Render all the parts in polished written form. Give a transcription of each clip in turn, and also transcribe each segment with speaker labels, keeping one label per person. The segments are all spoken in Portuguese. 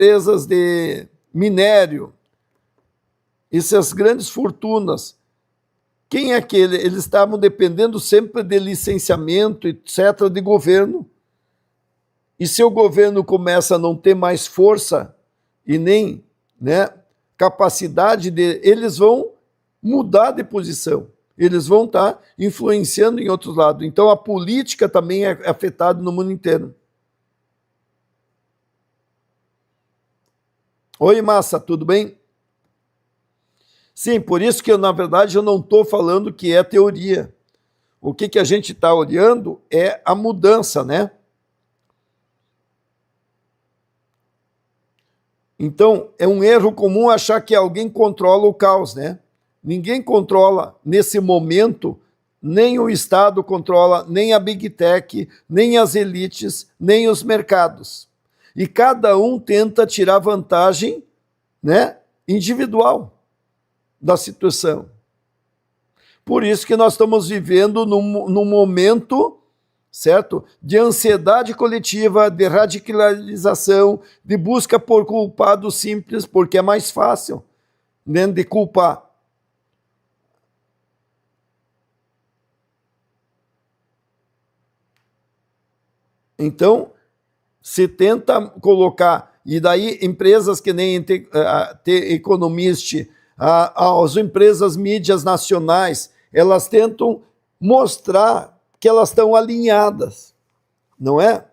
Speaker 1: empresas de minério, essas grandes fortunas, quem é que eles estavam dependendo sempre de licenciamento, etc., de governo. E se o governo começa a não ter mais força e nem, né, capacidade eles vão mudar de posição. Eles vão estar influenciando em outros lados. Então a política também é afetada no mundo inteiro. Oi, Massa, tudo bem? Sim, por isso que na verdade eu não estou falando que é teoria. O que a gente está olhando é a mudança, né? Então, é um erro comum achar que alguém controla o caos, né? Ninguém controla nesse momento, nem o Estado controla, nem a Big Tech, nem as elites, nem os mercados. E cada um tenta tirar vantagem, né, individual da situação. Por isso que nós estamos vivendo num momento, certo, de ansiedade coletiva, de radicalização, de busca por culpados simples, porque é mais fácil, né, de culpar. Então, se tenta colocar, e daí empresas que nem The Economist, as empresas mídias nacionais, elas tentam mostrar que elas estão alinhadas, não é?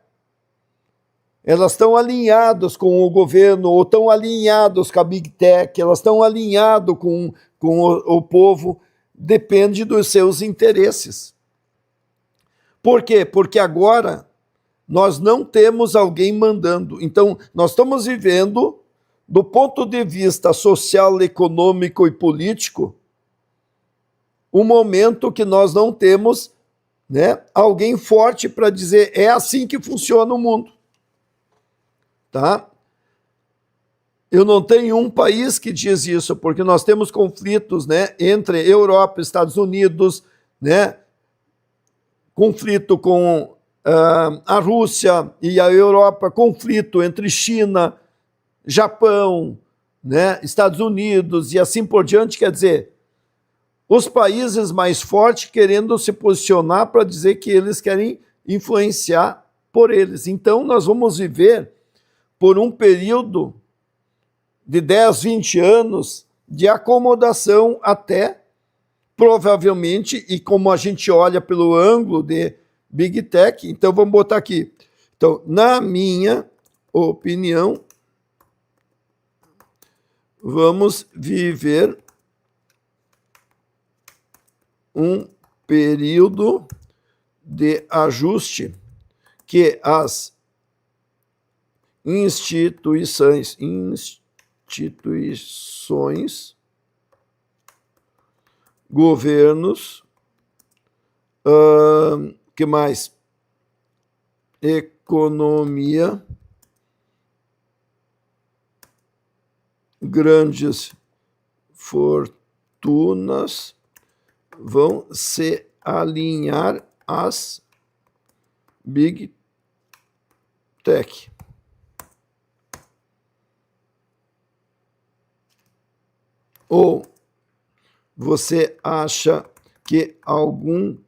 Speaker 1: Elas estão alinhadas com o governo, ou estão alinhadas com a Big Tech, elas estão alinhadas com o povo, depende dos seus interesses. Por quê? Porque agora nós não temos alguém mandando. Então, nós estamos vivendo, do ponto de vista social, econômico e político, um momento que nós não temos, né, alguém forte para dizer é assim que funciona o mundo. Tá? Eu não tenho um país que diz isso, porque nós temos conflitos, né, entre Europa e Estados Unidos, né, conflito com a Rússia e a Europa, conflito entre China, Japão, né, Estados Unidos e assim por diante. Quer dizer, os países mais fortes querendo se posicionar para dizer que eles querem influenciar por eles. Então nós vamos viver por um período de 10, 20 anos de acomodação até, provavelmente, e como a gente olha pelo ângulo de Big Tech, então vamos botar aqui. Então, na minha opinião, vamos viver um período de ajuste que as instituições, governos, que mais? Economia, grandes fortunas vão se alinhar às Big Tech. Ou você acha que algum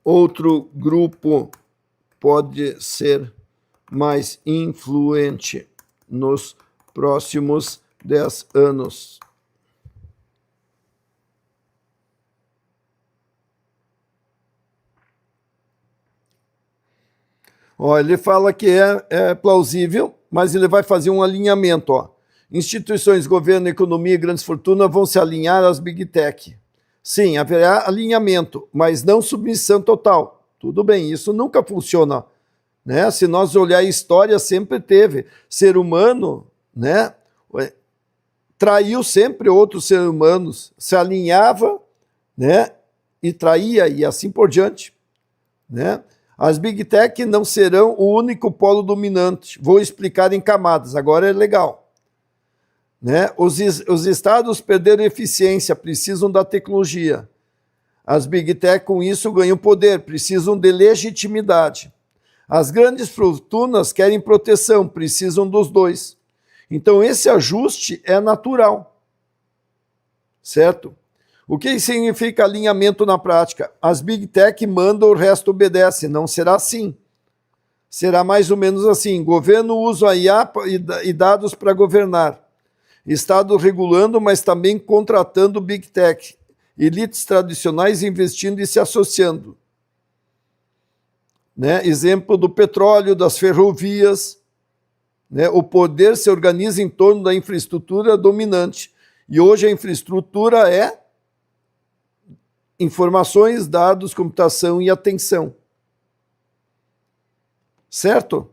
Speaker 1: outro grupo pode ser mais influente nos próximos 10 anos? Ó, ele fala que é plausível, mas ele vai fazer um alinhamento. Ó. Instituições, governo, economia e grandes fortunas vão se alinhar às Big Tech. Sim, haverá alinhamento, mas não submissão total. Tudo bem, isso nunca funciona. Né? Se nós olhar a história, sempre teve. Ser humano, né, traiu sempre outros seres humanos, se alinhava, né, e traía, e assim por diante. Né? As Big Tech não serão o único polo dominante. Vou explicar em camadas, agora é legal. Né? Os estados perderam eficiência, precisam da tecnologia. As Big Tech, com isso, ganham poder, precisam de legitimidade. As grandes fortunas querem proteção, precisam dos dois. Então, esse ajuste é natural, certo? O que significa alinhamento na prática? As Big Tech mandam, o resto obedece. Não será assim. Será mais ou menos assim. Governo usa a IA e dados para governar. Estado regulando, mas também contratando Big Tech. Elites tradicionais investindo e se associando. Né? Exemplo do petróleo, das ferrovias. Né? O poder se organiza em torno da infraestrutura dominante. E hoje a infraestrutura é informações, dados, computação e atenção. Certo?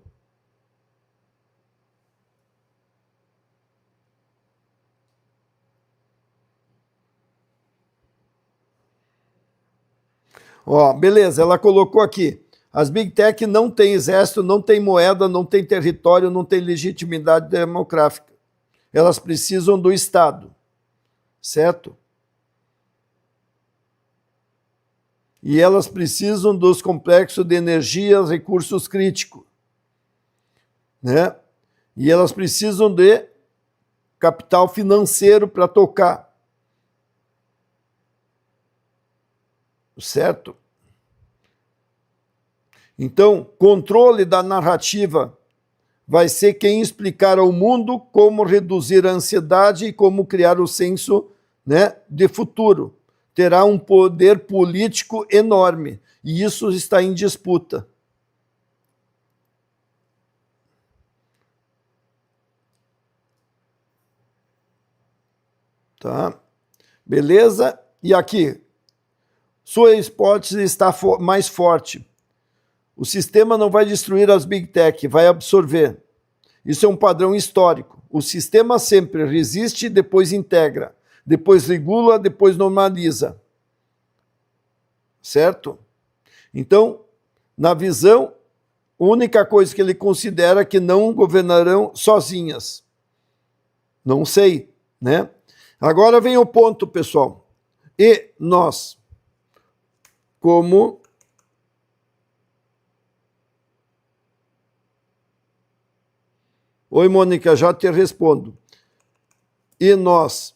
Speaker 1: Ó, beleza, ela colocou aqui. As Big Tech não têm exército, não têm moeda, não têm território, não têm legitimidade democrática. Elas precisam do Estado, certo? E elas precisam dos complexos de energia, recursos críticos, né? E elas precisam de capital financeiro para tocar, certo? Então, controle da narrativa vai ser quem explicar ao mundo como reduzir a ansiedade e como criar o senso, né, de futuro. Terá um poder político enorme, e isso está em disputa. Tá? Beleza? E aqui, sua hipótese está mais forte. O sistema não vai destruir as Big Tech, vai absorver. Isso é um padrão histórico. O sistema sempre resiste, depois integra, depois regula, depois normaliza. Certo? Então, na visão, a única coisa que ele considera é que não governarão sozinhas. Não sei, né? Agora vem o ponto, pessoal. E nós, como oi, Mônica, já te respondo. E nós,